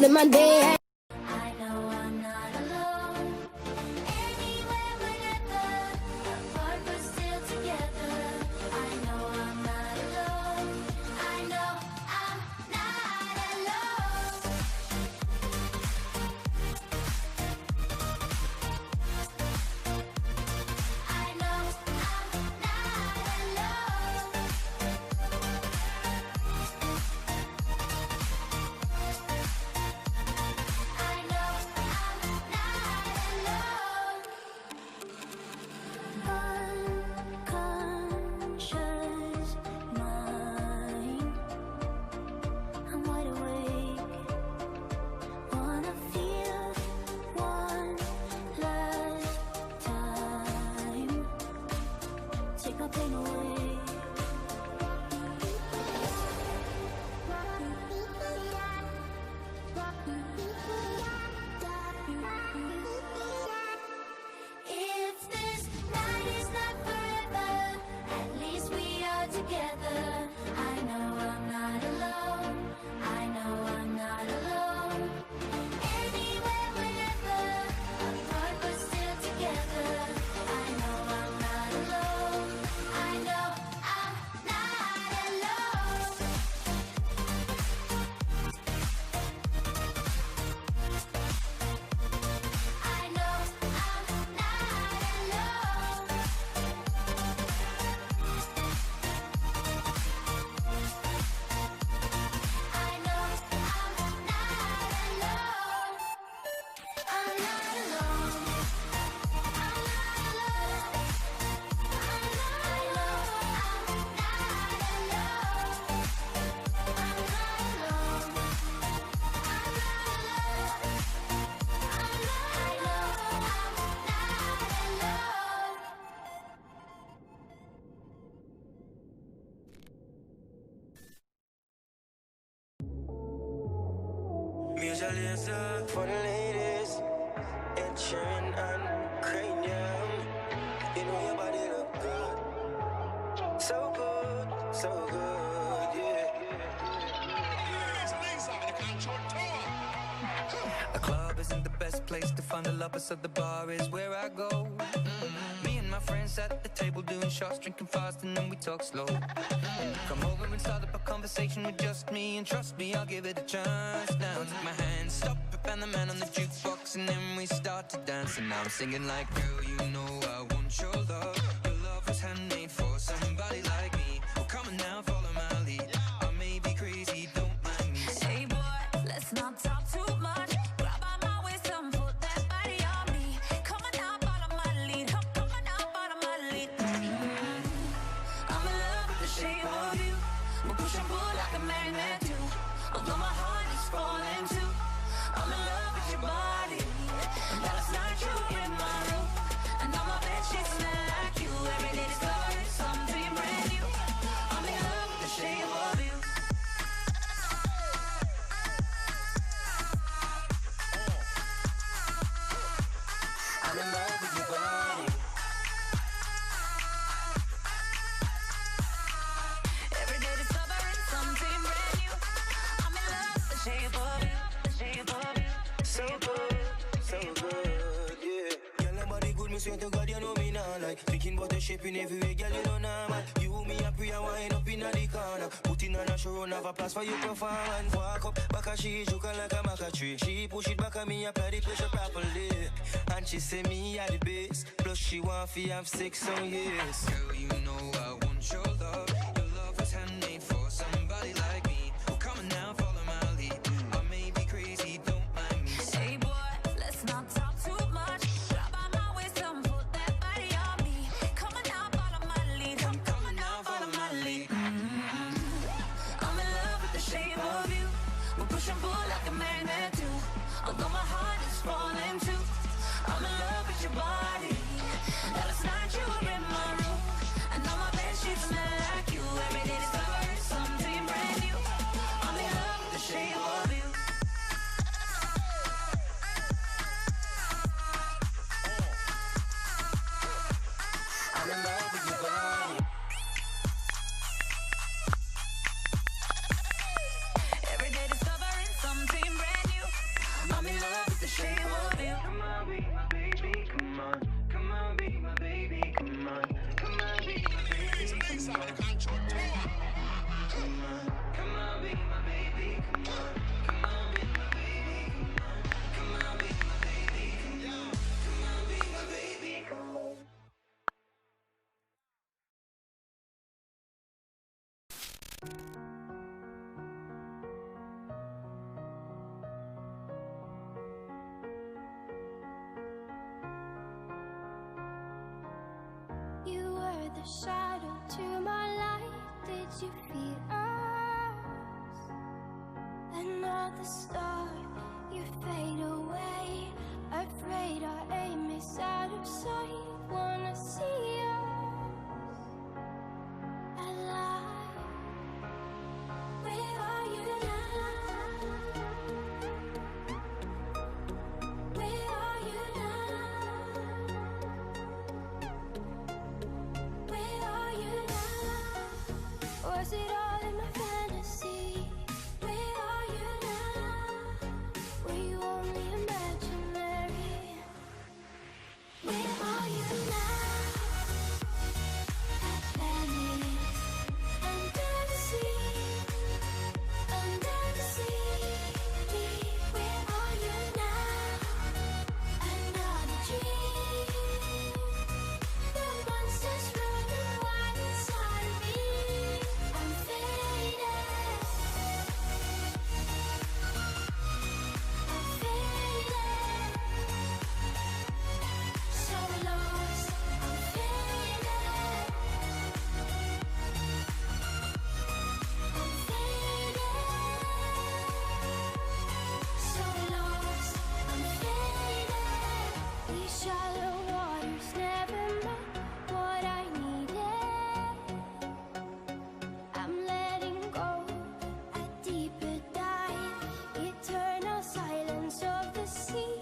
My day. I know I'm not alone. Anywhere, whenever, apart but still together. I know I'm not alone. I know I'm not alone. I know I'm not alone. I know I'm not alone. Unconscious mind, I'm wide awake. Wanna feel one last time. Take my pain away. If this night is not forever, at least we are together. I know I'm not alone. I know I'm not alone. Anywhere, whenever, apart but still together. I know I'm not alone. I know I'm not alone. I know I'm not alone. I know I'm not alone. I'm not alone. I'm not alone. I know I'm not alone. I'm not alone. I'm not alone. I know I'm not alone. Music for the ladies, Ed Sheeran and Cranium. You know your body look good, so good, so good, yeah. A club isn't the best place to find the lovers, so the bar is where I go. Me and my friends at the table doing shots, drinking fast, and then we talk slow. Come over and start up a conversation with just me, and trust me, I'll give it a chance. Now take my hand, stop it, and the man on the jukebox, and then we start to dance. And now I'm singing like, girl, you know I want your love. Your love was handmade for somebody like me. Well, come on now, follow my lead. I may be crazy, don't mind me. Hey boy, let's not talk too much. Grab on my waist and put that body on me. Come on now, follow my lead. Come on now, follow my lead. I'm in love with the shape of you. We push and pull like a magnet do. Although my heart is falling too. I'm in love with your body. And last night you were in my room, and all my bed sheets smell like you. Every day discovering something brand new. I'm in love with the shape of you. I'm in love with your body. Every day discovering something brand new. I'm in love with the shape of you, the shape of you. So good, yeah. Girl, nobody good, me swear to God, you know me now. Like, thinking about the shape in every way, girl, you know normal. You, me, a pray, I wind up in the corner. Putting on a show, run have a place for you performance. Walk up, back a she, joke like a maca tree. She push it back at me, apply the pressure properly. And she say me at the base. Plus she want to have 6 on years. Girl, you know I want your love. Your love was handmade for somebody like me. Well, come on now, follow my lead. I may be crazy, don't mind me. Hey boy, let's not talk too much. Grab on my waist and put that body on me. Come on now, follow my lead. Come on now, follow my lead. I'm in love with the shape of you. We push and pull like a magnet do. Although my heart is falling too. I'm in love with your body. Last night you were in my room, and all my bed sheets smell like you. Every day discovering something brand new. I'm in love with the shape of you. shadow to my light. Did you feel us? Another star, you fade away. Afraid our aim is out of sight. Wanna see us alive. Where are you now? Where are you now? Where are you now? Was it all in my fantasy? Where are you now? Were you only imaginary? Where are you now? Venice, under the sea, under the sea. Where are you now? Another dream. The monsters running wild inside of me. I'm faded. I'm faded. So lost. I'm faded. I'm faded. So lost. I'm faded. These shallow waters never met what I needed. I'm letting go a deeper dive. Eternal silence of the sea.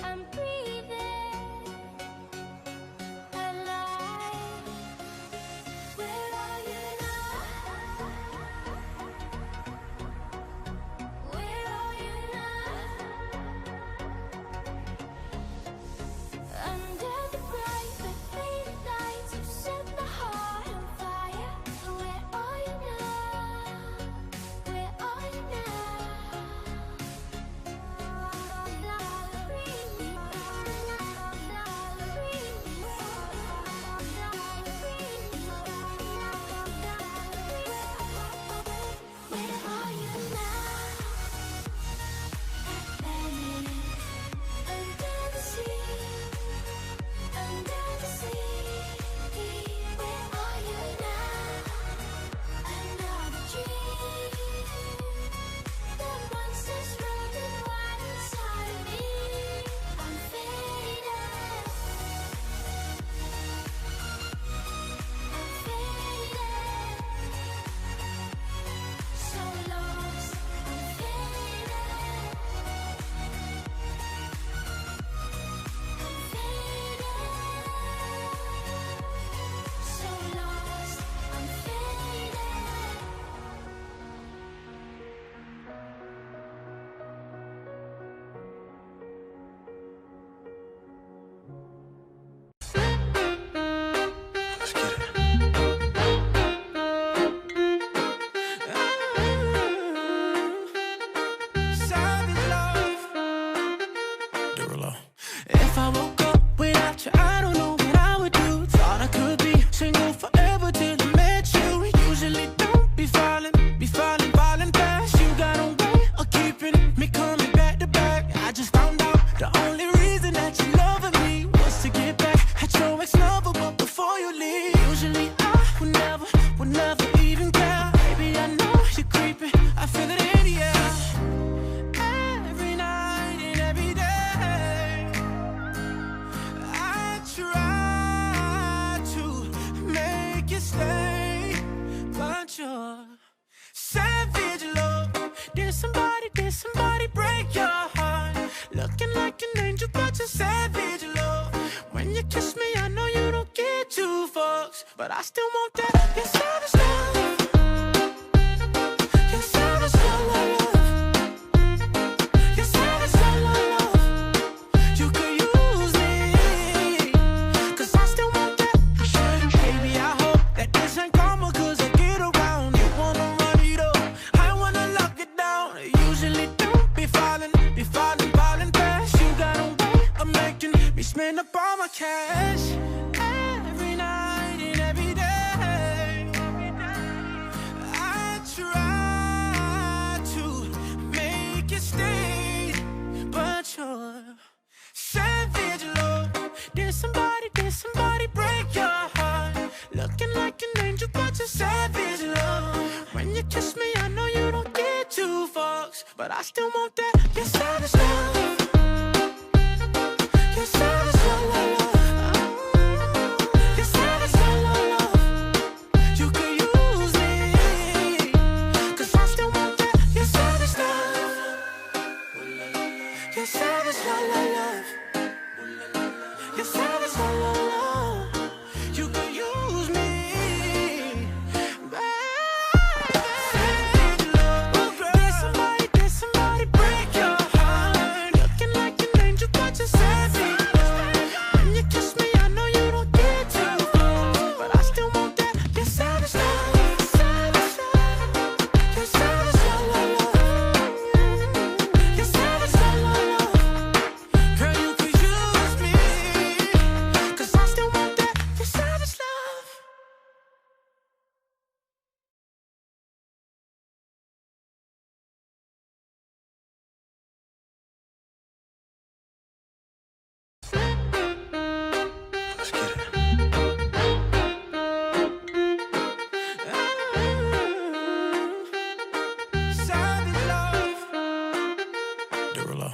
I'm breathing alive. Where are you now? Where are you now? Under the bright but faded lights, you set the heart on fire. Where are you now? Where are you Where are you now? Venice, under the sea, under the sea. Where are you now? Another dream. The monsters running wild inside of me. I'm faded. I'm faded. So lost. I'm faded. I'm faded. So lost. I'm faded. Let's get it. Savage love. Derulo. If I woke up without you, I don't know what I would do. Thought I could be single forever till I met you. Usually don't be falling fast. You got a way of keeping me coming back to back. I just found out the only reason that you loving me was to get back at your ex-lover, but before you leave. Usually I would never even care. Baby, I know you're creeping, I feel it in the air. Every night and every day, I try to make you stay, but you're savage love. Did somebody break your heart? Looking like an angel, but you're savage love. When you kiss me, I know you don't get two fucks, but I still want that. You're savage love. You're savage love. You're savage love. You could use me, 'cause I still want that. Baby, I hope that this ain't karma, 'cause I get around. You wanna run it up, I wanna lock it down. Usually don't be falling fast. You got a way of making me spend up all my cash. Every night and every day, I try to make you stay, but you're savage love. Did somebody break your heart? Look but I still want that. Your savage love. Your savage love, love. Your savage love, love. You could use me, 'cause I still want that. Your savage love. Your savage love, love. Your savage love, love. You could use me, baby. Did somebody break your heart? Looking like an angel, but you're savage. When you kiss me, I know you don't get too close, but I still want that. Your savage love. Your savage love, love. Your savage love, love. Girl, you could use me, 'cause I still want that. Your savage love. Let's get it. Savage love. Derulo.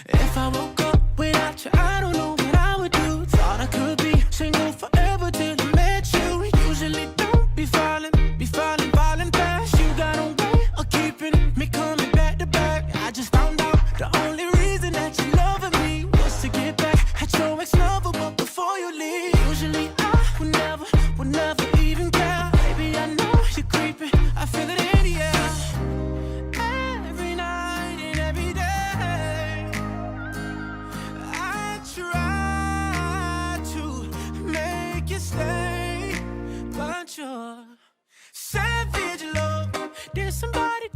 If I woke up without you, I don't know what I would do. Thought I could be single forever till I met you. Usually don't be falling fast. You got a way of keeping me coming back to back. I just found out the only reason that you loving me was to get back at your ex-lover, but before you leave, usually I would never even care. Baby, I know you're creeping, I feel it in the air. Every night and every day, I try to make you stay, but you're savage love. Did somebody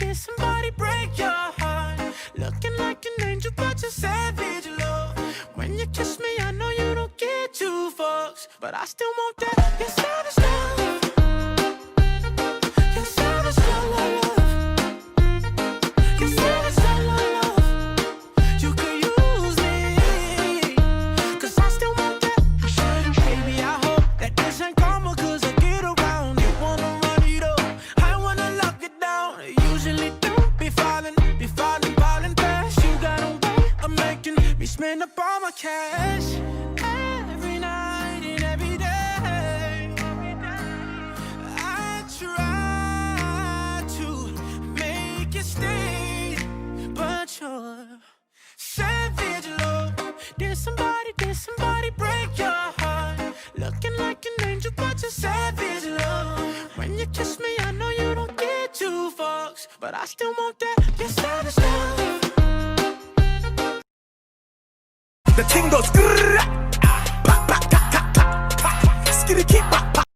break your heart? Looking like an angel, but you're savage love. When you kiss me, I know you don't get two fucks, but I still want that. Your savage love. Your savage love, love. Your savage love, love. You could use me, 'cause I still want that. Baby, I hope that this ain't karma, 'cause I get around. You wanna run it up, I wanna lock it down. Usually don't be falling fast. You got a way of making me spend up all my cash. Every night and every day, I try to make you stay, but you're savage love. Did somebody break your heart? Looking like an angel, but you're savage love. When you kiss me, I know you don't get two fucks, but I still want that. Your savage love. The thing goes grrrr.